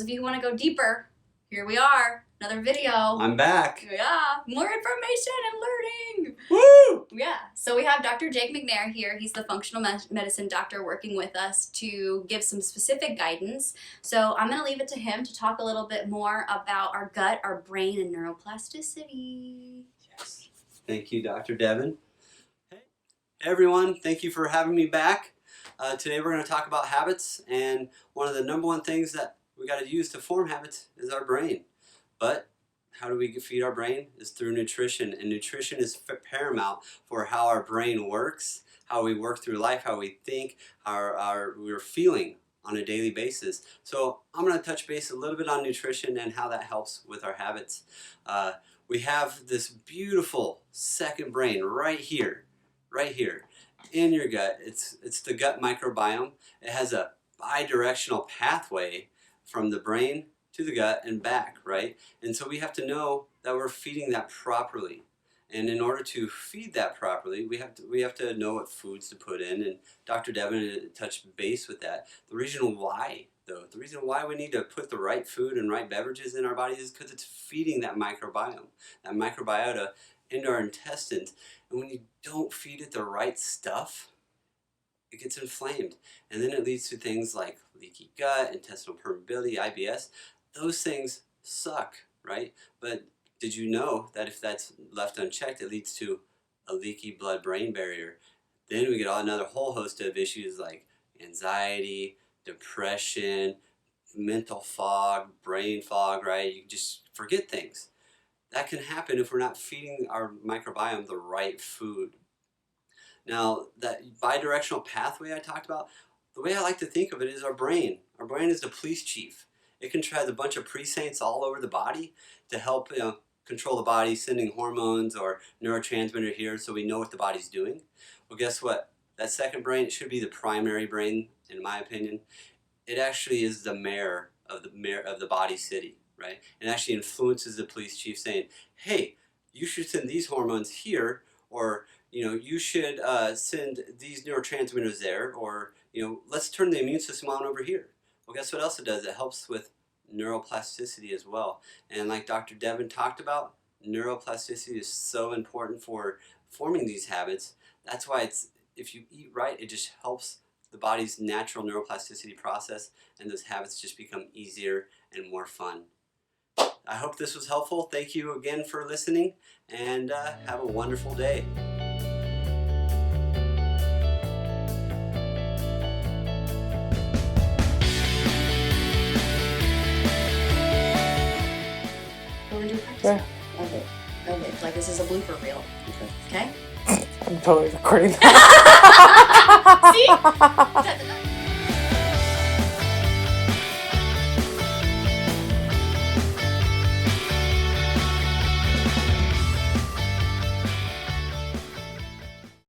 those of you who want to go deeper, here we are. Another video. I'm back. Yeah, more information and learning. Woo! Yeah, so we have Dr. Jake McNair here. He's the functional medicine doctor working with us to give some specific guidance. So I'm going to leave it to him to talk a little bit more about our gut, our brain, and neuroplasticity. Yes. Thank you, Dr. Devin. Hey, everyone. Thank you for having me back. Today we're going to talk about habits, and one of the number one things that we got to use to form habits is our brain. But how do we feed our brain? Is through nutrition, and nutrition is paramount for how our brain works, how we work through life, how we think, how we're feeling on a daily basis. So I'm going to touch base a little bit on nutrition and how that helps with our habits. We have this beautiful second brain right here in your gut. It's the gut microbiome. It has a bidirectional pathway from the brain to the gut and back, right? And so we have to know that we're feeding that properly. And in order to feed that properly, we have to know what foods to put in. And Dr. Devin touched base with that. The reason why we need to put the right food and right beverages in our bodies is because it's feeding that microbiome, that microbiota into our intestines. And when you don't feed it the right stuff, it gets inflamed. And then it leads to things like leaky gut, intestinal permeability, IBS. Those things suck, right? But did you know that if that's left unchecked, it leads to a leaky blood-brain barrier? Then we get another whole host of issues like anxiety, depression, mental fog, brain fog, right? You just forget things. That can happen if we're not feeding our microbiome the right food. Now, that bidirectional pathway I talked about, the way I like to think of it is our brain. Our brain is the police chief. It controls a bunch of precincts all over the body to help control the body, sending hormones or neurotransmitter here so we know what the body's doing. Well, guess what? That second brain, it should be the primary brain, in my opinion. It actually is the mayor of the body city, right? It actually influences the police chief saying, hey, you should send these hormones here, or you should send these neurotransmitters there, or let's turn the immune system on over here. Well, guess what else it does? It helps with neuroplasticity as well. And like Dr. Devin talked about, neuroplasticity is so important for forming these habits. That's why if you eat right, it just helps the body's natural neuroplasticity process, and those habits just become easier and more fun. I hope this was helpful. Thank you again for listening, and have a wonderful day. Sure. Okay. Like this is a blooper reel. Okay? I'm totally recording See?